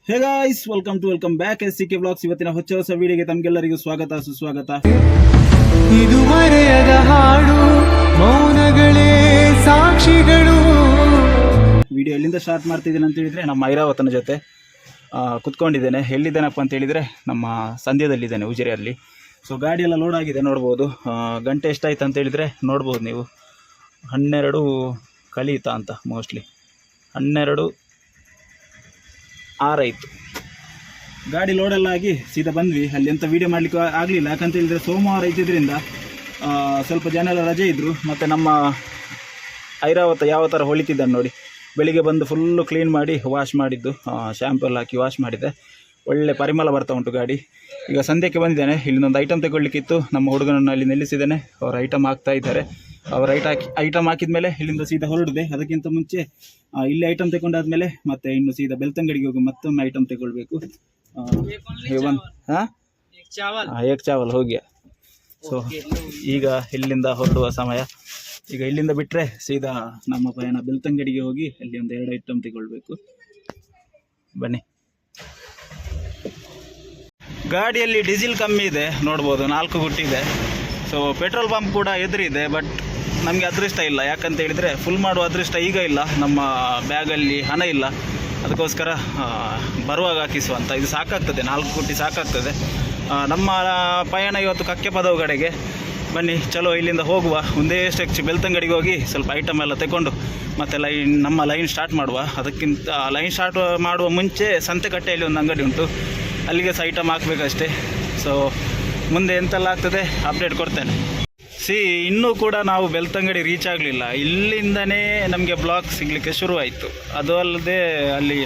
ಹೇ guys, welcome back SCK vlogs. ಇವತ್ತಿನ ಹೊಸ ವಿಡಿಯೋಗೆ ತಮಗೆಲ್ಲರಿಗೂ ಸ್ವಾಗತ ಸುಸ್ವಾಗತ. ಇದು ಮರೆಯದ ಹಾಡು, ಮೌನಗಳೇ ಸಾಕ್ಷಿಗಳು. ವಿಡಿಯೋ ಎಲ್ಲಿಂದ ಸ್ಟಾರ್ಟ್ ಮಾಡ್ತಿದ್ದೇನೆ ಅಂತ ಹೇಳಿದ್ರೆ, ನಮ್ಮ ಐರಾವತನ ಜೊತೆ ಕುತ್ಕೊಂಡಿದ್ದೇನೆ. ಎಲ್ಲಿದ್ದೇನಪ್ಪ ಅಂತ ಹೇಳಿದರೆ, ನಮ್ಮ ಸಂಧ್ಯದಲ್ಲಿದ್ದೇನೆ, ಉಜಿರೆಯಲ್ಲಿ. ಸೊ ಗಾಡಿ ಎಲ್ಲ ಲೋಡ್ ಆಗಿದೆ, ನೋಡ್ಬೋದು. ಗಂಟೆ ಎಷ್ಟಾಯ್ತು ಅಂತ ಹೇಳಿದರೆ ನೋಡ್ಬೋದು ನೀವು, 12 ಕಳೀತಾ ಅಂತ, ಮೋಸ್ಟ್ಲಿ 12:06 ಆಯಿತು. ಗಾಡಿ ಲೋಡೆಲ್ಲ ಆಗಿ ಸೀದಾ ಬಂದ್ವಿ. ಅಲ್ಲಿ ಎಂಥ ವೀಡಿಯೋ ಮಾಡಲಿಕ್ಕೆ ಆಗಲಿಲ್ಲ, ಯಾಕಂತ ಹೇಳಿದರೆ ಸೋಮವಾರ ಇದ್ದಿದ್ದರಿಂದ ಸ್ವಲ್ಪ ಜನ ಎಲ್ಲ ರಜೆ ಇದ್ದರು. ಮತ್ತು ನಮ್ಮ ಐರಾವತ ಯಾವ ಥರ ಹೊಳಿತಿದ್ದಾನೆ ನೋಡಿ. ಬೆಳಿಗ್ಗೆ ಬಂದು ಫುಲ್ಲು ಕ್ಲೀನ್ ಮಾಡಿ ವಾಶ್ ಮಾಡಿದ್ದು, ಶ್ಯಾಂಪು ಎಲ್ಲ ಹಾಕಿ ವಾಶ್ ಮಾಡಿದ್ದೆ. ಒಳ್ಳೆ ಪರಿಮಳ ಬರ್ತಾ ಉಂಟು ಗಾಡಿ. ಈಗ ಸಂಧ್ಯಕ್ಕೆ ಬಂದಿದ್ದೇನೆ. ಇಲ್ಲಿಂದೊಂದು ಐಟಮ್ ತಗೊಳ್ಳಿಕ್ಕಿತ್ತು. ನಮ್ಮ ಹುಡುಗನನ್ನು ಅಲ್ಲಿ ನಿಲ್ಲಿಸಿದ್ದೇನೆ. ಅವ್ರು ಐಟಮ್ ಹಾಕ್ತಾ ಇದ್ದಾರೆ. ಅವ್ರು ಐಟಮ್ ಹಾಕಿದ ಮೇಲೆ ಇಲ್ಲಿಂದ ಸೀದಾ ಹೊರಡಿದೆ. ಅದಕ್ಕಿಂತ ಮುಂಚೆ ಇಲ್ಲಿ ಐಟಮ್ ತಗೊಂಡಾದ್ಮೇಲೆ ಮತ್ತೆ ಇನ್ನು ಸೀದಾ ಬೆಳ್ತಂಗಡಿಗೆ ಹೋಗಿ ಮತ್ತೊಮ್ಮೆ ಐಟಮ್ ತಗೊಳ್ಬೇಕು. ಏಕ್ ಚಾವಲ್ ಹೋಗಿ. ಸೊ ಈಗ ಇಲ್ಲಿಂದ ಹೊರಡುವ ಸಮಯ. ಈಗ ಇಲ್ಲಿಂದ ಬಿಟ್ಟರೆ ಸೀದಾ ನಮ್ಮ ಪಯಣ ಬೆಳ್ತಂಗಡಿಗೆ ಹೋಗಿ ಅಲ್ಲಿ ಒಂದು 2 ಐಟಮ್ ತಗೊಳ್ಬೇಕು. ಬನ್ನಿ. ಗಾಡಿಯಲ್ಲಿ ಡೀಸೆಲ್ ಕಮ್ಮಿ ಇದೆ, ನೋಡ್ಬೋದು, 4 ಗುಟ್ಟಿದೆ. ಸೊ ಪೆಟ್ರೋಲ್ ಪಂಪ್ ಕೂಡ ಎದುರಿದೆ. ಬಟ್ ನಮಗೆ ಅದೃಷ್ಟ ಇಲ್ಲ. ಯಾಕಂತ ಹೇಳಿದರೆ ಫುಲ್ ಮಾಡುವ ಅದೃಷ್ಟ ಈಗ ಇಲ್ಲ. ನಮ್ಮ ಬ್ಯಾಗಲ್ಲಿ ಹಣ ಇಲ್ಲ. ಅದಕ್ಕೋಸ್ಕರ ಬರುವಾಗ ಹಾಕಿಸುವಂತ. ಇದು ಸಾಕಾಗ್ತದೆ, 4 ಗುಟ್ಟಿ ಸಾಕಾಗ್ತದೆ. ನಮ್ಮ ಪಯಣ ಇವತ್ತು ಕಕ್ಕೆ ಪದವು ಕಡೆಗೆ. ಬನ್ನಿ, ಚಲೋ ಇಲ್ಲಿಂದ ಹೋಗುವ. ಒಂದೇ ಸ್ಟೆಚ್ ಬೆಳ್ತಂಗಡಿಗೆ ಹೋಗಿ ಸ್ವಲ್ಪ ಐಟಮ್ ಎಲ್ಲ ತಗೊಂಡು ಮತ್ತೆ ನಮ್ಮ ಲೈನ್ ಸ್ಟಾರ್ಟ್ ಮಾಡುವ. ಅದಕ್ಕಿಂತ ಲೈನ್ ಸ್ಟಾರ್ಟ್ ಮಾಡುವ ಮುಂಚೆ ಸಂತೆಕಟ್ಟೆಯಲ್ಲಿ ಒಂದು ಅಂಗಡಿ ಉಂಟು, ಅಲ್ಲಿಗೆ ಸಹ ಐಟಮ್ ಹಾಕಬೇಕಷ್ಟೇ. ಸೊ ಮುಂದೆ ಎಂತೆಲ್ಲ ಆಗ್ತದೆ ಅಪ್ಡೇಟ್ ಕೊಡ್ತೇನೆ. ಇನ್ನೂ ಕೂಡ ನಾವು ಬೆಳ್ತಂಗಡಿ ರೀಚ್ ಆಗಲಿಲ್ಲ. ಇಲ್ಲಿಂದನೇ ನಮಗೆ ಬ್ಲಾಕ್ ಸಿಗಲಿಕ್ಕೆ ಶುರುವಾಯಿತು. ಅದು ಅಲ್ಲದೆ ಅಲ್ಲಿ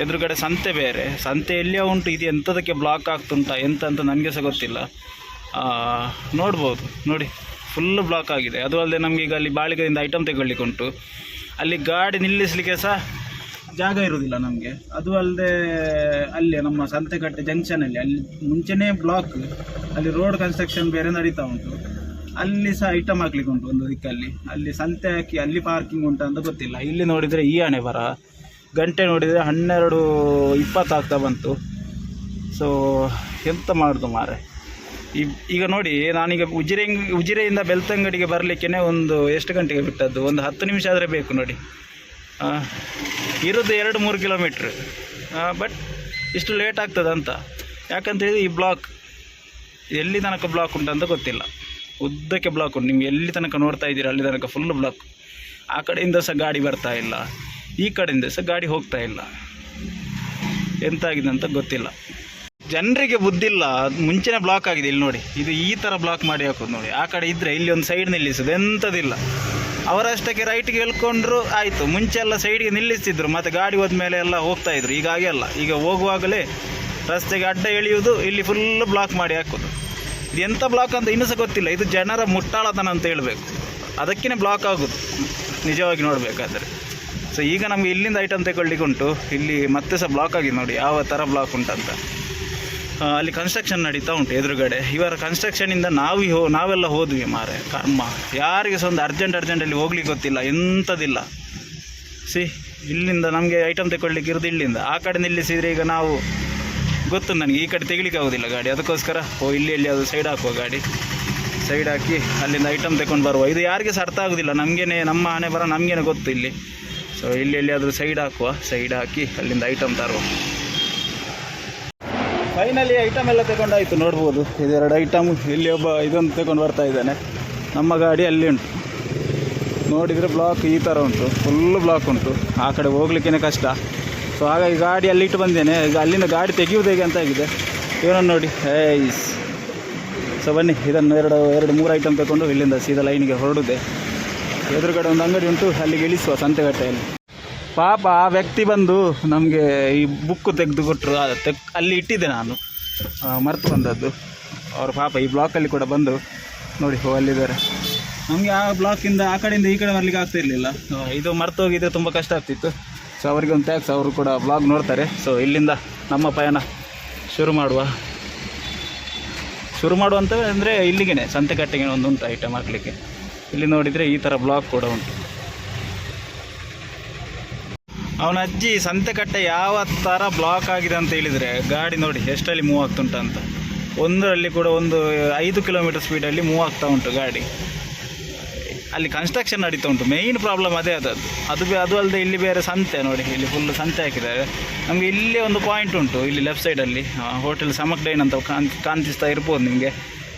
ಎದುರುಗಡೆ ಸಂತೆ ಬೇರೆ. ಸಂತೆ ಎಲ್ಲಿಯೋ ಉಂಟು. ಇದು ಎಂಥದಕ್ಕೆ ಬ್ಲಾಕ್ ಆಗ್ತುಂಟ ಎಂತ ಅಂತ ನನಗೆ ಸಹ ಗೊತ್ತಿಲ್ಲ. ನೋಡ್ಬೋದು ನೋಡಿ, ಫುಲ್ಲು ಬ್ಲಾಕ್ ಆಗಿದೆ. ಅದು ಅಲ್ಲದೆ ನಮಗೆ ಈಗ ಅಲ್ಲಿ ಬಾಳಿಗೆಯಿಂದ ಐಟಮ್ ತಗೊಳ್ಳಿಕ್ಕೆ ಉಂಟು. ಅಲ್ಲಿ ಗಾಡಿ ನಿಲ್ಲಿಸಲಿಕ್ಕೆ ಸಹ ಜಾಗ ಇರುವುದಿಲ್ಲ ನಮಗೆ. ಅದು ಅಲ್ಲದೆ ಅಲ್ಲಿ ನಮ್ಮ ಸಂತೆಕಟ್ಟೆ ಜಂಕ್ಷನಲ್ಲಿ ಅಲ್ಲಿ ಮುಂಚೆನೇ ಬ್ಲಾಕ್. ಅಲ್ಲಿ ರೋಡ್ ಕನ್ಸ್ಟ್ರಕ್ಷನ್ ಬೇರೆ ನಡೀತಾ ಉಂಟು. ಅಲ್ಲಿ ಸಹ ಐಟಮ್ ಹಾಕ್ಲಿಕ್ಕೆ ಉಂಟು ಒಂದು ದಿಕ್ಕಲ್ಲಿ. ಅಲ್ಲಿ ಸಂತೆ ಹಾಕಿ ಅಲ್ಲಿ ಪಾರ್ಕಿಂಗ್ ಉಂಟು ಅಂತ ಗೊತ್ತಿಲ್ಲ. ಇಲ್ಲಿ ನೋಡಿದರೆ ಈ ಹಣೆ ಬರ. ಗಂಟೆ ನೋಡಿದರೆ 12:20 ಆಗ್ತಾ ಬಂತು. ಸೊ ಎಂತ ಮಾಡೋದು ಮಾರೆ. ಈಗ ನೋಡಿ, ನಾನೀಗ ಉಜಿರೆಯಿಂದ ಬೆಳ್ತಂಗಡಿಗೆ ಬರಲಿಕ್ಕೆ ಒಂದು ಎಷ್ಟು ಗಂಟೆಗೆ ಬಿಟ್ಟದ್ದು? ಒಂದು 10 ನಿಮಿಷ ಆದರೆ ಬೇಕು ನೋಡಿ. ಇರೋದು 2-3 ಕಿಲೋಮೀಟ್ರ್. ಬಟ್ ಇಷ್ಟು ಲೇಟ್ ಆಗ್ತದೆ ಅಂತ. ಯಾಕಂತೇಳಿ ಈ ಬ್ಲಾಕ್ ಎಲ್ಲಿ ತನಕ ಬ್ಲಾಕ್ ಉಂಟು ಅಂತ ಗೊತ್ತಿಲ್ಲ. ಉದ್ದಕ್ಕೆ ಬ್ಲಾಕ್ ಉಂಟು. ನಿಮ್ಗೆ ಎಲ್ಲಿ ತನಕ ನೋಡ್ತಾ ಇದ್ದೀರಾ ಅಲ್ಲಿ ತನಕ ಫುಲ್ ಬ್ಲಾಕ್. ಆ ಕಡೆಯಿಂದ ಸಹ ಗಾಡಿ ಬರ್ತಾ ಇಲ್ಲ, ಈ ಕಡೆಯಿಂದ ಸಹ ಗಾಡಿ ಹೋಗ್ತಾ ಇಲ್ಲ. ಎಂತಾಗಿದೆ ಅಂತ ಗೊತ್ತಿಲ್ಲ. ಜನರಿಗೆ ಬುದ್ಧಿಲ್ಲ. ಮುಂಚೆನೇ ಬ್ಲಾಕ್ ಆಗಿದೆ. ಇಲ್ಲಿ ನೋಡಿ, ಇದು ಈ ಥರ ಬ್ಲಾಕ್ ಮಾಡಿ ಹಾಕೋದು ನೋಡಿ. ಆ ಕಡೆ ಇದ್ದರೆ ಇಲ್ಲಿ ಒಂದು ಸೈಡ್ ನಿಲ್ಲಿಸೋದು, ಎಂಥದಿಲ್ಲ. ಅವರಷ್ಟಕ್ಕೆ ರೈಟ್ಗೆ ಎಳ್ಕೊಂಡ್ರು ಆಯಿತು. ಮುಂಚೆ ಎಲ್ಲ ಸೈಡ್ಗೆ ನಿಲ್ಲಿಸ್ತಿದ್ರು, ಮತ್ತು ಗಾಡಿ ಹೋದ್ಮೇಲೆ ಎಲ್ಲ ಹೋಗ್ತಾಯಿದ್ರು. ಈಗ ಹಾಗೆಲ್ಲ. ಈಗ ಹೋಗುವಾಗಲೇ ರಸ್ತೆಗೆ ಅಡ್ಡ ಎಳೆಯುವುದು, ಇಲ್ಲಿ ಫುಲ್ಲು ಬ್ಲಾಕ್ ಮಾಡಿ ಹಾಕೋದು. ಇದು ಎಂಥ ಬ್ಲಾಕ್ ಅಂತ ಇನ್ನೂ ಸಹ ಗೊತ್ತಿಲ್ಲ. ಇದು ಜನರ ಮುಟ್ಟಾಳತನ ಅಂತ ಹೇಳಬೇಕು. ಅದಕ್ಕೇ ಬ್ಲಾಕ್ ಆಗೋದು ನಿಜವಾಗಿ ನೋಡಬೇಕಾದ್ರೆ. ಸೊ ಈಗ ನಮಗೆ ಇಲ್ಲಿಂದ ಐಟಮ್ ತಗೊಳ್ಳಿಕ್ಕೆ ಉಂಟು. ಇಲ್ಲಿ ಮತ್ತೆ ಸಹ ಬ್ಲಾಕ್ ಆಗಿದೆ ನೋಡಿ, ಯಾವ ಥರ ಬ್ಲಾಕ್ ಉಂಟಂತ. ಅಲ್ಲಿ ಕನ್ಸ್ಟ್ರಕ್ಷನ್ ನಡೀತಾ ಉಂಟು ಎದುರುಗಡೆ. ಇವರ ಕನ್ಸ್ಟ್ರಕ್ಷನಿಂದ ನಾವೆಲ್ಲ ಹೋದ್ವಿ ಮಾರೆ. ಕರ್ಮ. ಯಾರಿಗೆ ಸಹ ಒಂದು ಅರ್ಜೆಂಟಲ್ಲಿ ಹೋಗ್ಲಿಕ್ಕೆ ಗೊತ್ತಿಲ್ಲ, ಎಂಥದಿಲ್ಲ. ಇಲ್ಲಿಂದ ನಮಗೆ ಐಟಮ್ ತಗೊಳ್ಳಿಕ್ಕೆ ಇರೋದು ಇಲ್ಲಿಂದ. ಆ ಕಡೆ ನಿಲ್ಲಿಸಿದರೆ ಈಗ ನಾವು ಗೊತ್ತು ನನಗೆ, ಈ ಕಡೆ ತೆಗಿಲಿಕ್ಕೆ ಆಗೋದಿಲ್ಲ ಗಾಡಿ. ಅದಕ್ಕೋಸ್ಕರ ಇಲ್ಲಿ ಅದು ಸೈಡ್ ಹಾಕುವ. ಗಾಡಿ ಸೈಡ್ ಹಾಕಿ ಅಲ್ಲಿಂದ ಐಟಮ್ ತಗೊಂಡು ಬರುವ. ಇದು ಯಾರಿಗೆ ಸಹ ಅರ್ಥ ಆಗೋದಿಲ್ಲ. ನಮಗೇನೆ ನಮ್ಮ ಹಣೆ ಬರ ನಮಗೇನೆ ಗೊತ್ತು ಇಲ್ಲಿ. ಸೊ ಇಲ್ಲಿ ಆದರೂ ಸೈಡ್ ಹಾಕುವ. ಸೈಡ್ ಹಾಕಿ ಅಲ್ಲಿಂದ ಐಟಮ್ ತರುವ. ಫೈನಲಿ ಐಟಮ್ ಎಲ್ಲ ತಗೊಂಡಾಯಿತು. ನೋಡ್ಬೋದು, ಇದು 2 ಐಟಮ್. ಇಲ್ಲಿ ಒಬ್ಬ ಇದೊಂದು ತಗೊಂಡು ಬರ್ತಾ ಇದ್ದಾನೆ. ನಮ್ಮ ಗಾಡಿ ಅಲ್ಲಿ ಉಂಟು. ನೋಡಿದರೆ ಬ್ಲಾಕ್ ಈ ಥರ ಉಂಟು, ಫುಲ್ಲು ಬ್ಲಾಕ್ ಉಂಟು. ಆ ಕಡೆ ಹೋಗ್ಲಿಕ್ಕೇ ಕಷ್ಟ. ಸೊ ಹಾಗಾಗಿ ಗಾಡಿ ಅಲ್ಲಿಟ್ಟು ಬಂದೇನೆ. ಈಗ ಅಲ್ಲಿಂದ ಗಾಡಿ ತೆಗೆಯುವುದು ಹೇಗೆ ಅಂತ ಆಗಿದೆ. ಇವನನ್ನು ನೋಡಿ. ಸೊ ಬನ್ನಿ, ಇದನ್ನು 2-3 ಐಟಮ್ ತಗೊಂಡು ಇಲ್ಲಿಂದ ಸೀದಾ ಲೈನಿಗೆ ಹೊರಡುದೆ. ಎದುರುಗಡೆ ಒಂದು ಅಂಗಡಿ ಉಂಟು, ಅಲ್ಲಿಗೆ ಇಳಿಸುವ ಸಂತೆಗಟ್ಟೆಯಲ್ಲಿ. ಪಾಪ ಆ ವ್ಯಕ್ತಿ ಬಂದು ನಮಗೆ ಈ ಬುಕ್ಕು ತೆಗೆದು ಕೊಟ್ಟರು. ಅಲ್ಲಿ ಇಟ್ಟಿದ್ದೆ ನಾನು, ಮರೆತು ಬಂದದ್ದು. ಅವರು ಪಾಪ ಈ ಬ್ಲಾಕಲ್ಲಿ ಕೂಡ ಬಂದು ನೋಡಿ ಅಲ್ಲಿದ್ದಾರೆ. ನಮಗೆ ಆ ಬ್ಲಾಕಿಂದ ಆ ಕಡೆಯಿಂದ ಈ ಕಡೆ ಬರಲಿಕ್ಕೆ ಆಗ್ತಾ ಇರಲಿಲ್ಲ. ಇದು ಮರೆತು ಹೋಗಿದ್ರೆ ತುಂಬ ಕಷ್ಟ ಆಗ್ತಿತ್ತು. ಸೊ ಅವರಿಗೆ ಒಂದು ಥ್ಯಾಂಕ್ಸ್. ಅವರು ಕೂಡ ಬ್ಲಾಗ್ ನೋಡ್ತಾರೆ. ಸೊ ಇಲ್ಲಿಂದ ನಮ್ಮ ಪಯಣ ಶುರು ಮಾಡುವಂತ ಅಂದರೆ ಇಲ್ಲಿಗೆ ಸಂತೆಕಟ್ಟೆಗೆ ಒಂದು ಉಂಟು ಐಟಮ್ ಹಾಕಲಿಕ್ಕೆ. ಇಲ್ಲಿ ನೋಡಿದರೆ ಈ ಥರ ಬ್ಲಾಕ್ ಕೂಡ ಉಂಟು. ಅವನ ಅಜ್ಜಿ ಸಂತೆಕಟ್ಟೆ ಯಾವ ಥರ ಬ್ಲಾಕ್ ಆಗಿದೆ ಅಂತ ಹೇಳಿದರೆ ಗಾಡಿ ನೋಡಿ ಎಷ್ಟರಲ್ಲಿ ಮೂವ್ ಆಗ್ತುಂಟು ಅಂತ. ಒಂದರಲ್ಲಿ ಕೂಡ ಒಂದು 5 ಕಿಲೋಮೀಟರ್ ಸ್ಪೀಡಲ್ಲಿ ಮೂವ್ ಆಗ್ತಾ ಉಂಟು ಗಾಡಿ. ಅಲ್ಲಿ ಕನ್ಸ್ಟ್ರಕ್ಷನ್ ನಡೀತಾ ಉಂಟು. ಮೇಯ್ನ್ ಪ್ರಾಬ್ಲಮ್ ಅದೇ ಅದು ಅಲ್ಲದೆ ಇಲ್ಲಿ ಬೇರೆ ಸಂತೆ ನೋಡಿ, ಇಲ್ಲಿ ಫುಲ್ ಸಂತೆ ಹಾಕಿದ್ದಾರೆ. ನಮಗೆ ಇಲ್ಲೇ ಒಂದು ಪಾಯಿಂಟ್ ಉಂಟು, ಇಲ್ಲಿ ಲೆಫ್ಟ್ ಸೈಡಲ್ಲಿ ಹೋಟೆಲ್ ಸಮಕ್ ಡೈನ್ ಅಂತ ಕಾಣಿಸ್ತಾ ಇರ್ಬೋದು ನಿಮಗೆ.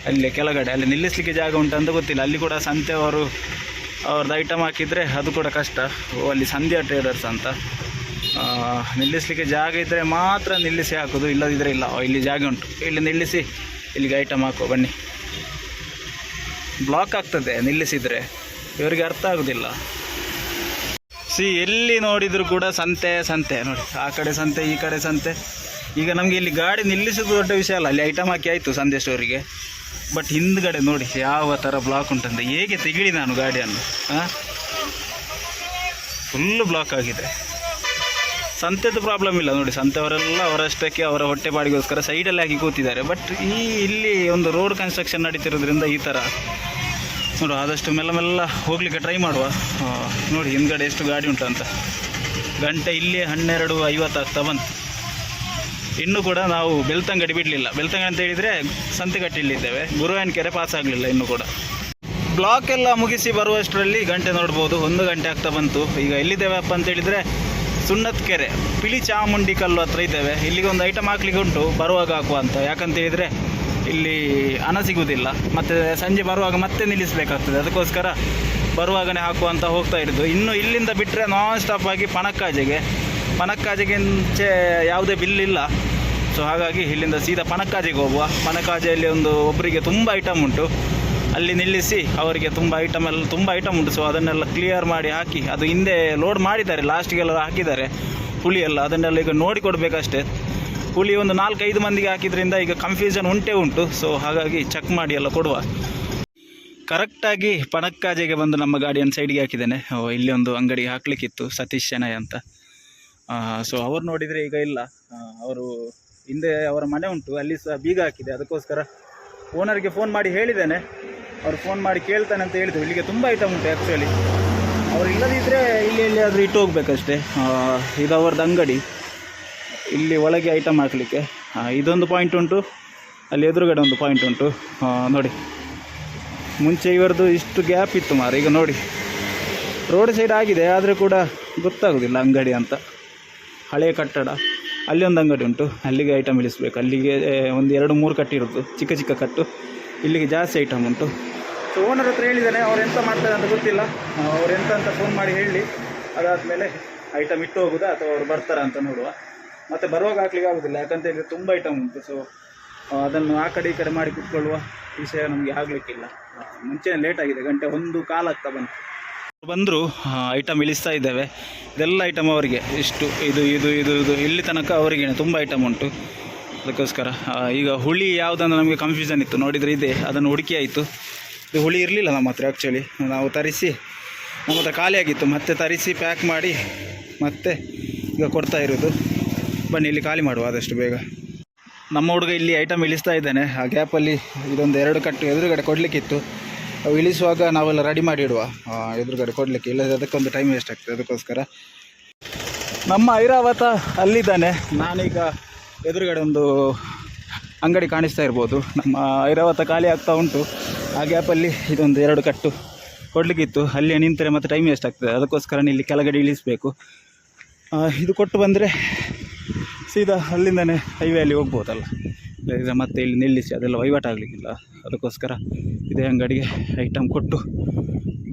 ಅಲ್ಲಿ ಕೆಳಗಡೆ ಅಲ್ಲಿ ನಿಲ್ಲಿಸಲಿಕ್ಕೆ ಜಾಗ ಉಂಟು ಅಂತ ಗೊತ್ತಿಲ್ಲ. ಅಲ್ಲಿ ಕೂಡ ಸಂತೆಯವರು ಅವ್ರದ್ದು ಐಟಮ್ ಹಾಕಿದರೆ ಅದು ಕೂಡ ಕಷ್ಟ. ಅಲ್ಲಿ ಸಂಧ್ಯಾ ಟ್ರೇಡರ್ಸ್ ಅಂತ ನಿಲ್ಲಿಸಲಿಕ್ಕೆ ಜಾಗ ಇದ್ದರೆ ಮಾತ್ರ ನಿಲ್ಲಿಸಿ ಹಾಕೋದು, ಇಲ್ಲದಿದ್ದರೆ ಇಲ್ಲ. ಇಲ್ಲಿ ಜಾಗ ಉಂಟು, ಇಲ್ಲಿ ನಿಲ್ಲಿಸಿ ಇಲ್ಲಿಗೆ ಐಟಮ್ ಹಾಕೋ ಬನ್ನಿ. ಬ್ಲಾಕ್ ಆಗ್ತದೆ ನಿಲ್ಲಿಸಿದರೆ, ಇವರಿಗೆ ಅರ್ಥ ಆಗೋದಿಲ್ಲ. ಎಲ್ಲಿ ನೋಡಿದರೂ ಕೂಡ ಸಂತೆ ಸಂತೆ ನೋಡಿ, ಆ ಕಡೆ ಸಂತೆ ಈ ಕಡೆ ಸಂತೆ. ಈಗ ನಮಗೆ ಇಲ್ಲಿ ಗಾಡಿ ನಿಲ್ಲಿಸೋದು ದೊಡ್ಡ ವಿಷಯ ಅಲ್ಲ, ಅಲ್ಲಿ ಐಟಮ್ ಹಾಕಿ ಆಯಿತು ಸಂತೆ ಸ್ಟೋರಿಗೆ. ಬಟ್ ಹಿಂದ್ಗಡೆ ನೋಡಿ ಯಾವ ಥರ ಬ್ಲಾಕ್ ಉಂಟಂತ. ಹೇಗೆ ತೆಗಿಳಿ ನಾನು ಗಾಡಿಯನ್ನು, ಫುಲ್ಲು ಬ್ಲಾಕ್ ಆಗಿದೆ. ಸಂತೆದು ಪ್ರಾಬ್ಲಮ್ ಇಲ್ಲ ನೋಡಿ, ಸಂತೆಯವರೆಲ್ಲ ಅವರಷ್ಟಕ್ಕೆ ಅವರ ಹೊಟ್ಟೆ ಬಾಡಿಗೋಸ್ಕರ ಸೈಡಲ್ಲಿ ಹಾಕಿ ಕೂತಿದ್ದಾರೆ. ಬಟ್ ಇಲ್ಲಿ ಒಂದು ರೋಡ್ ಕನ್ಸ್ಟ್ರಕ್ಷನ್ ನಡೀತಿರೋದ್ರಿಂದ ಈ ಥರ ನೋಡು. ಆದಷ್ಟು ಮೆಲ್ಲ ಹೋಗಲಿಕ್ಕೆ ಟ್ರೈ ಮಾಡುವ. ನೋಡಿ ಹಿಂದ್ಗಡೆ ಎಷ್ಟು ಗಾಡಿ ಉಂಟು ಅಂತ. ಗಂಟೆ ಇಲ್ಲಿ 12:50 ಆಗ್ತಾ ಬಂತು. ಇನ್ನೂ ಕೂಡ ನಾವು ಬೆಳ್ತಂಗಡಿ ಬಿಡಲಿಲ್ಲ. ಬೆಳ್ತಂಗಡಿ ಅಂತ ಹೇಳಿದರೆ ಸಂತೆಕಟ್ಟೆಯಲ್ಲಿದ್ದೇವೆ, ಗುರುವಾಯನಕೆರೆ ಪಾಸ್ ಆಗಲಿಲ್ಲ ಇನ್ನೂ ಕೂಡ. ಬ್ಲಾಕ್ ಎಲ್ಲ ಮುಗಿಸಿ ಬರುವಷ್ಟರಲ್ಲಿ ಗಂಟೆ ನೋಡ್ಬೋದು 1 ಗಂಟೆ ಆಗ್ತಾ ಬಂತು. ಈಗ ಎಲ್ಲಿದ್ದೇವೆಪ್ಪ ಅಂತ ಹೇಳಿದರೆ ಸುಣ್ಣತ್ ಕೆರೆ ಪಿಳಿ ಚಾಮುಂಡಿ ಕಲ್ಲು ಹತ್ರ ಇದ್ದೇವೆ. ಇಲ್ಲಿಗೆ ಒಂದು ಐಟಮ್ ಹಾಕ್ಲಿಕ್ಕೆ ಉಂಟು, ಬರುವಾಗ ಹಾಕುವ ಅಂತ. ಯಾಕಂತ ಹೇಳಿದರೆ ಇಲ್ಲಿ ಹಣ ಸಿಗೋದಿಲ್ಲ, ಮತ್ತು ಸಂಜೆ ಬರುವಾಗ ಮತ್ತೆ ನಿಲ್ಲಿಸಬೇಕಾಗ್ತದೆ. ಅದಕ್ಕೋಸ್ಕರ ಬರುವಾಗನೇ ಹಾಕುವ ಅಂತ ಹೋಗ್ತಾ ಇರೋದು. ಇನ್ನು ಇಲ್ಲಿಂದ ಬಿಟ್ಟರೆ ನಾನ್ ಸ್ಟಾಪ್ ಆಗಿ ಪಣಕ್ಕಾಜೆಗೆ ಮುಂಚೆ ಯಾವುದೇ ಬಿಲ್ ಇಲ್ಲ. ಸೊ ಹಾಗಾಗಿ ಇಲ್ಲಿಂದ ಸೀದಾ ಪಣಕ್ಕಾಜೆಗೆ ಹೋಗುವ. ಪಣಕ್ಕಾಜೆಯಲ್ಲಿ ಒಬ್ಬರಿಗೆ ತುಂಬ ಐಟಮ್ ಉಂಟು, ಅಲ್ಲಿ ನಿಲ್ಲಿಸಿ ಅವರಿಗೆ ತುಂಬ ಐಟಮ್ ಉಂಟು. ಸೊ ಅದನ್ನೆಲ್ಲ ಕ್ಲಿಯರ್ ಮಾಡಿ ಹಾಕಿ, ಅದು ಹಿಂದೆ ಲೋಡ್ ಮಾಡಿದ್ದಾರೆ, ಲಾಸ್ಟಿಗೆಲ್ಲ ಹಾಕಿದ್ದಾರೆ ಹುಳಿ ಎಲ್ಲ. ಅದನ್ನೆಲ್ಲ ಈಗ ನೋಡಿ ಕೊಡಬೇಕಷ್ಟೇ. ಹುಳಿ ಒಂದು 4-5 ಮಂದಿಗೆ ಹಾಕಿದ್ರಿಂದ ಈಗ ಕನ್ಫ್ಯೂಷನ್ ಉಂಟು. ಸೊ ಹಾಗಾಗಿ ಚೆಕ್ ಮಾಡಿ ಎಲ್ಲ ಕೊಡುವ. ಕರೆಕ್ಟಾಗಿ ಪಣಕ್ಕಾಜೆಗೆ ಬಂದು ನಮ್ಮ ಗಾಡಿಯನ್ನು ಸೈಡ್ಗೆ ಹಾಕಿದ್ದೇನೆ. ಇಲ್ಲಿ ಒಂದು ಅಂಗಡಿಗೆ ಹಾಕ್ಲಿಕ್ಕಿತ್ತು, ಸತೀಶ್ ಶೆಣೈ ಅಂತ. ಸೊ ಅವ್ರು ನೋಡಿದರೆ ಈಗ ಇಲ್ಲ, ಅವರು ಹಿಂದೆ ಅವರ ಮನೆ ಉಂಟು, ಅಲ್ಲಿ ಸಹ ಬೀಗ ಹಾಕಿದೆ. ಅದಕ್ಕೋಸ್ಕರ ಓನರ್ಗೆ ಫೋನ್ ಮಾಡಿ ಹೇಳಿದ್ದೇನೆ, ಅವ್ರು ಫೋನ್ ಮಾಡಿ ಕೇಳ್ತಾನೆ ಅಂತ ಹೇಳಿದ್ರು. ಇಲ್ಲಿಗೆ ತುಂಬ ಐಟಮ್ ಉಂಟು ಆ್ಯಕ್ಚುಲಿ. ಅವ್ರು ಇಲ್ಲದಿದ್ದರೆ ಇಲ್ಲಿ ಆದರೂ ಇಟ್ಟು ಹೋಗ್ಬೇಕಷ್ಟೇ. ಇದು ಅವ್ರದ್ದು ಅಂಗಡಿ, ಇಲ್ಲಿ ಒಳಗೆ ಐಟಮ್ ಹಾಕಲಿಕ್ಕೆ ಇದೊಂದು ಪಾಯಿಂಟ್ ಉಂಟು, ಅಲ್ಲಿ ಎದುರುಗಡೆ ಒಂದು ಪಾಯಿಂಟ್ ಉಂಟು. ನೋಡಿ, ಮುಂಚೆ ಇವರದ್ದು ಇಷ್ಟು ಗ್ಯಾಪ್ ಇತ್ತು ಮಾರ. ಈಗ ನೋಡಿ ರೋಡ್ ಸೈಡ್ ಆಗಿದೆ, ಆದರೆ ಕೂಡ ಗೊತ್ತಾಗೋದಿಲ್ಲ ಅಂಗಡಿ ಅಂತ. ಹಳೆಯ ಕಟ್ಟಡ, ಅಲ್ಲಿ ಒಂದು ಅಂಗಡಿ ಉಂಟು, ಅಲ್ಲಿಗೆ ಐಟಮ್ ಇಳಿಸ್ಬೇಕು. ಅಲ್ಲಿಗೆ ಒಂದು 2-3 ಕಟ್ಟಿರೋದು, ಚಿಕ್ಕ ಚಿಕ್ಕ ಕಟ್ಟು. ಇಲ್ಲಿಗೆ ಜಾಸ್ತಿ ಐಟಮ್ ಉಂಟು. ಸೊ ಓನರ್ ಹತ್ರ ಹೇಳಿದ್ದಾನೆ, ಅವ್ರು ಎಂತ ಮಾಡ್ತಾರೆ ಅಂತ ಗೊತ್ತಿಲ್ಲ. ಅವ್ರು ಎಂತ ಅಂತ ಫೋನ್ ಮಾಡಿ ಹೇಳಿ, ಅದಾದಮೇಲೆ ಐಟಮ್ ಇಟ್ಟು ಹೋಗೋದಾ ಅಥವಾ ಅವ್ರು ಬರ್ತಾರಾ ಅಂತ ನೋಡುವ. ಮತ್ತು ಬರುವಾಗ ಹಾಕ್ಲಿಕ್ಕೆ ಆಗೋದಿಲ್ಲ, ಯಾಕಂತ ಹೇಳಿದರೆ ತುಂಬ ಐಟಮ್ ಉಂಟು. ಸೊ ಅದನ್ನು ಆ ಕಡೆ ಈ ಕಡೆ ಮಾಡಿ ಕುತ್ಕೊಳ್ಳುವ ವಿಷಯ ನಮಗೆ ಆಗಲಿಕ್ಕಿಲ್ಲ. ಮುಂಚೆನೇ ಲೇಟ್ ಆಗಿದೆ, 1:15 ಆಗ್ತಾ ಬಂತು. ಬಂದರು, ಐಟಮ್ ಇಳಿಸ್ತಾ ಇದ್ದೇವೆ. ಇದೆಲ್ಲ ಐಟಮ್ ಅವರಿಗೆ, ಇಷ್ಟು ಇದು ಇದು ಇದು ಇದು ಇಲ್ಲಿ ತನಕ ಅವರಿಗೆ ತುಂಬ ಐಟಮ್ ಉಂಟು. ಅದಕ್ಕೋಸ್ಕರ ಈಗ ಹುಳಿ ಯಾವುದಂದ್ರೆ ನಮಗೆ ಕನ್ಫ್ಯೂಷನ್ ಇತ್ತು. ನೋಡಿದರೆ ಇದೆ, ಅದನ್ನು ಹುಡುಕಿ ಆಯಿತು. ಇದು ಹುಳಿ ಇರಲಿಲ್ಲ ನಮ್ಮ ಹತ್ರ ಆ್ಯಕ್ಚುಲಿ. ನಾವು ತರಿಸಿ ನಮ್ಮ ಹತ್ರ ಖಾಲಿಯಾಗಿತ್ತು, ಮತ್ತೆ ತರಿಸಿ ಪ್ಯಾಕ್ ಮಾಡಿ ಮತ್ತೆ ಈಗ ಕೊಡ್ತಾ ಇರೋದು. ಬನ್ನಿ ಇಲ್ಲಿ ಖಾಲಿ ಮಾಡುವ ಆದಷ್ಟು ಬೇಗ. ನಮ್ಮ ಹುಡುಗ ಇಲ್ಲಿ ಐಟಮ್ ಇಳಿಸ್ತಾ ಇದ್ದಾನೆ. ಆ ಗ್ಯಾಪಲ್ಲಿ ಇದೊಂದು 2 ಕಟ್ಟು ಎದುರುಗಡೆ ಕೊಡಲಿಕ್ಕಿತ್ತು. ಅವು ಇಳಿಸುವಾಗ ನಾವೆಲ್ಲ ರೆಡಿ ಮಾಡಿಡುವ ಎದುರುಗಡೆ ಕೊಡಲಿಕ್ಕೆ, ಇಲ್ಲದೆ ಅದಕ್ಕೊಂದು ಟೈಮ್ ವೇಸ್ಟ್ ಆಗ್ತದೆ. ಅದಕ್ಕೋಸ್ಕರ ನಮ್ಮ ಐರಾವತ ಅಲ್ಲಿದ್ದಾನೆ. ನಾನೀಗ ಎದುರುಗಡೆ ಒಂದು ಅಂಗಡಿ ಕಾಣಿಸ್ತಾ ಇರ್ಬೋದು. ನಮ್ಮ ಐರಾವತ ಖಾಲಿ ಆಗ್ತಾ ಉಂಟು. ಆ ಗ್ಯಾಪಲ್ಲಿ ಇದೊಂದು 2 ಕಟ್ಟು ಕೊಡಲಿಕ್ಕಿತ್ತು. ಅಲ್ಲಿ ನಿಂತರೆ ಮತ್ತೆ ಟೈಮ್ ವೇಸ್ಟ್ ಆಗ್ತದೆ. ಅದಕ್ಕೋಸ್ಕರ ಇಲ್ಲಿ ಕೆಳಗಡೆ ಇಳಿಸಬೇಕು. ಇದು ಕೊಟ್ಟು ಬಂದರೆ ಸೀದಾ ಅಲ್ಲಿಂದನೇ ಹೈವೇಯಲ್ಲಿ ಹೋಗ್ಬೋದಲ್ಲ. ಇಲ್ಲದಿದ್ದರೆ ಮತ್ತೆ ಇಲ್ಲಿ ನಿಲ್ಲಿಸಿ ಅದೆಲ್ಲ ವಹಿವಾಟು ಆಗಲಿಕ್ಕಿಲ್ಲ. ಅದಕ್ಕೋಸ್ಕರ ಇದೇ ಅಂಗಡಿಗೆ ಐಟಮ್ ಕೊಟ್ಟು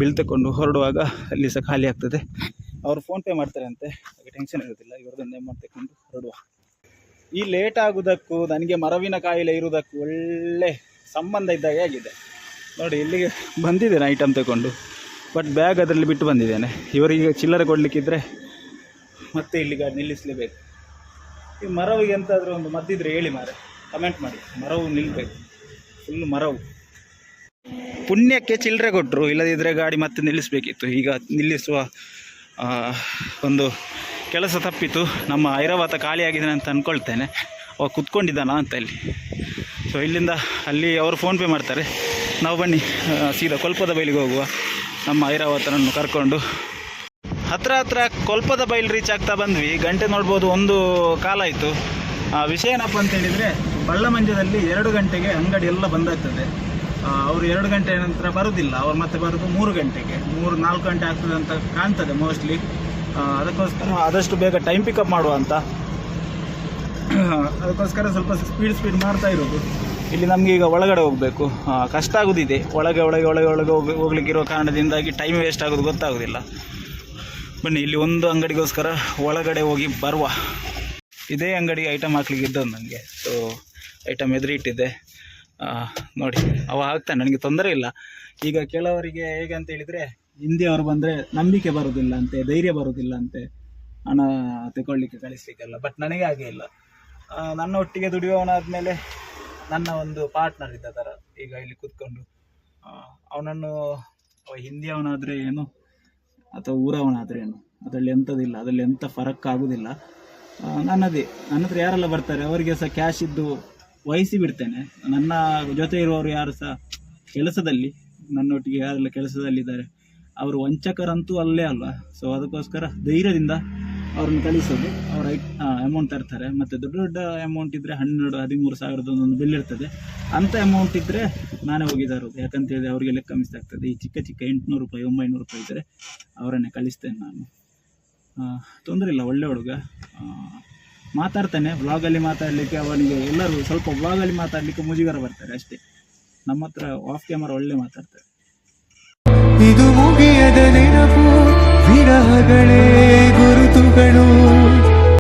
ಬಿಲ್ ತಗೊಂಡು ಹೊರಡುವಾಗ ಅಲ್ಲಿ ಸಹ ಖಾಲಿ ಆಗ್ತದೆ. ಅವರು ಫೋನ್ಪೇ ಮಾಡ್ತಾರೆ ಅಂತೆ, ಹಾಗೆ ಟೆನ್ಷನ್ ಇರೋದಿಲ್ಲ. ಇವರದೊಂದು ಅಮೌಂಟ್ ತಗೊಂಡು ಹೊರಡುವ. ಈ ಲೇಟ್ ಆಗೋದಕ್ಕೂ ನನಗೆ ಮರವಿನ ಕಾಯಿಲೆ ಇರುವುದಕ್ಕೂ ಒಳ್ಳೆ ಸಂಬಂಧ ಇದ್ದಾಗೆ ಆಗಿದೆ. ನೋಡಿ ಇಲ್ಲಿಗೆ ಬಂದಿದ್ದೇನೆ ಐಟಮ್ ತಗೊಂಡು, ಬಟ್ ಬ್ಯಾಗ್ ಅದರಲ್ಲಿ ಬಿಟ್ಟು ಬಂದಿದ್ದೇನೆ. ಇವರಿಗೆ ಚಿಲ್ಲರೆ ಕೊಡಲಿಕ್ಕಿದ್ರೆ ಮತ್ತೆ ಇಲ್ಲಿ ಗಾಡಿ ನಿಲ್ಲಿಸಲೇಬೇಕು. ಈ ಮರವಿಗೆ ಎಂತಾದರೂ ಒಂದು ಮದ್ದಿದ್ರೆ ಹೇಳಿ ಮಾರೆ, ಕಮೆಂಟ್ ಮಾಡಿ. ಮರವು ನಿಲ್ಲಬೇಕು, ಫುಲ್ ಮರವು. ಪುಣ್ಯಕ್ಕೆ ಚಿಲ್ಲರೆ ಕೊಟ್ಟರು, ಇಲ್ಲದಿದ್ದರೆ ಗಾಡಿ ಮತ್ತೆ ನಿಲ್ಲಿಸಬೇಕಿತ್ತು. ಈಗ ನಿಲ್ಲಿಸುವ ಒಂದು ಕೆಲಸ ತಪ್ಪಿತು. ನಮ್ಮ ಐರಾವತ ಖಾಲಿಯಾಗಿದೆ ಅಂತ ಅಂದ್ಕೊಳ್ತೇನೆ. ಅವ ಕುತ್ಕೊಂಡಿದ್ದಾನ ಅಂತ ಇಲ್ಲಿ. ಸೊ ಇಲ್ಲಿಂದ ಅಲ್ಲಿ ಅವರು ಫೋನ್ಪೇ ಮಾಡ್ತಾರೆ. ನಾವು ಬನ್ನಿ ಸೀದಾ ಕೊಲ್ಪದ ಬೈಲಿಗೆ ಹೋಗುವ. ನಮ್ಮ ಐರಾವತನನ್ನು ಕರ್ಕೊಂಡು ಹತ್ರ ಕೊಲ್ಪದ ಬೈಲ್ ರೀಚ್ ಆಗ್ತಾ ಬಂದ್ವಿ. ಗಂಟೆ ನೋಡ್ಬೋದು 1 ಕಾಲಾಯಿತು. ವಿಷಯ ಏನಪ್ಪ ಅಂತ ಹೇಳಿದರೆ, ಬಳ್ಳಮಂಜದಲ್ಲಿ 2 ಗಂಟೆಗೆ ಅಂಗಡಿ ಎಲ್ಲ ಬಂದಾಗ್ತದೆ. ಅವರು 2 ಗಂಟೆ ನಂತರ ಬರೋದಿಲ್ಲ, ಅವ್ರು ಮತ್ತೆ ಬರೋದು 3 ಗಂಟೆಗೆ. 3-4 ಗಂಟೆ ಆಗ್ತದೆ ಅಂತ ಕಾಣ್ತದೆ ಮೋಸ್ಟ್ಲಿ. ಅದಕ್ಕೋಸ್ಕರ ಆದಷ್ಟು ಬೇಗ ಟೈಮ್ ಪಿಕಪ್ ಮಾಡುವ ಅಂತ, ಅದಕ್ಕೋಸ್ಕರ ಸ್ವಲ್ಪ ಸ್ಪೀಡ್ ಮಾಡ್ತಾ ಇರೋದು. ಇಲ್ಲಿ ನಮಗೆ ಈಗ ಒಳಗಡೆ ಹೋಗಬೇಕು, ಕಷ್ಟ ಆಗೋದಿದೆ. ಒಳಗೆ ಹೋಗ್ಲಿಕ್ಕಿರೋ ಕಾರಣದಿಂದಾಗಿ ಟೈಮ್ ವೇಸ್ಟ್ ಆಗೋದು ಗೊತ್ತಾಗೋದಿಲ್ಲ. ಬನ್ನಿ, ಇಲ್ಲಿ ಒಂದು ಅಂಗಡಿಗೋಸ್ಕರ ಒಳಗಡೆ ಹೋಗಿ ಬರುವ. ಇದೇ ಅಂಗಡಿಗೆ ಐಟಮ್ ಹಾಕ್ಲಿಕ್ಕೆ ಇದ್ದದ್ದು ನನಗೆ. ಸೊ ಐಟಮ್ ಎದುರಿಟ್ಟಿದ್ದೆ, ನೋಡಿ ಅವ ಹಾಕ್ತಾನೆ, ನನಗೆ ತೊಂದರೆ ಇಲ್ಲ. ಈಗ ಕೆಲವರಿಗೆ ಹೇಗೆ ಅಂತ ಹೇಳಿದರೆ, ಹಿಂದಿಯವರು ಬಂದರೆ ನಂಬಿಕೆ ಬರೋದಿಲ್ಲ ಅಂತೆ, ಧೈರ್ಯ ಬರೋದಿಲ್ಲ ಅಂತೆ ಹಣ ತಗೊಳ್ಳಿಕ್ಕೆ ಕಳಿಸ್ಲಿಕ್ಕೆಲ್ಲ. ಬಟ್ ನನಗೆ ಹಾಗೆ ಇಲ್ಲ. ನನ್ನ ಒಟ್ಟಿಗೆ ದುಡಿಯೋವನಾದ್ಮೇಲೆ ನನ್ನ ಒಂದು ಪಾರ್ಟ್ನರ್ ಇದ್ದ ಥರ ಈಗ ಇಲ್ಲಿ ಕೂತ್ಕೊಂಡು, ಅವನನ್ನು ಹಿಂದಿಯವನಾದರೆ ಏನು ಅಥವಾ ಊರವನಾದರೆ ಏನು, ಅದರಲ್ಲಿ ಎಂಥದಿಲ್ಲ, ಅದರಲ್ಲಿ ಎಂಥ ಫರಕ್ ಆಗೋದಿಲ್ಲ. ನನ್ನ ಹತ್ರ ಯಾರೆಲ್ಲ ಬರ್ತಾರೆ ಅವರಿಗೆ ಸಹ ಕ್ಯಾಶ್ ಇದ್ದು ವಹಿಸಿ ಬಿಡ್ತೇನೆ. ನನ್ನ ಜೊತೆ ಇರುವವರು ಯಾರು ಸಹ ಕೆಲಸದಲ್ಲಿ, ನನ್ನೊಟ್ಟಿಗೆ ಯಾರೆಲ್ಲ ಕೆಲಸದಲ್ಲಿದ್ದಾರೆ ಅವರು ವಂಚಕರಂತೂ ಅಲ್ಲೇ ಅಲ್ವಾ. ಸೊ ಅದಕ್ಕೋಸ್ಕರ ಧೈರ್ಯದಿಂದ ಅವ್ರನ್ನ ಕಳಿಸೋದು. ಅವ್ರ ಅಮೌಂಟ್ ತರ್ತಾರೆ. ಮತ್ತು ದೊಡ್ಡ ಅಮೌಂಟ್ ಇದ್ದರೆ 12-13 ಸಾವಿರದೊಂದೊಂದು ಬಿಲ್ ಇರ್ತದೆ. ಅಂಥ ಅಮೌಂಟ್ ಇದ್ದರೆ ನಾನೇ ಹೋಗಿ ತರೋದು. ಯಾಕಂತ ಹೇಳಿದ್ರೆ ಅವರಿಗೆ ಲೆಕ್ಕ ಮಿಸ್ ಆಗ್ತದೆ. ಈ ಚಿಕ್ಕ 800 ರೂಪಾಯಿ 900 ರೂಪಾಯಿ ಇದ್ದರೆ ಅವರನ್ನೇ ಕಳಿಸ್ತೇನೆ ನಾನು. ತೊಂದರೆ ಇಲ್ಲ, ಒಳ್ಳೆ ಹುಡುಗ, ಮಾತಾಡ್ತಾನೆ. ವ್ಲಾಗಲ್ಲಿ ಮಾತಾಡಲಿಕ್ಕೆ ಅವನಿಗೆ ಎಲ್ಲರೂ ಸ್ವಲ್ಪ ವ್ಲಾಗಲ್ಲಿ ಮಾತಾಡಲಿಕ್ಕೆ ಮುಜುಗರ ಬರ್ತಾರೆ ಅಷ್ಟೇ. ನಮ್ಮ ಹತ್ರ ಆಫ್ ಕ್ಯಾಮರಾ ಒಳ್ಳೆ ಮಾತಾಡ್ತಾರೆ. ಇದು ಮುಗಿಯದ ನೆನಪು, ವಿರಹಗಳೇ ಗುರುತುಗಳು.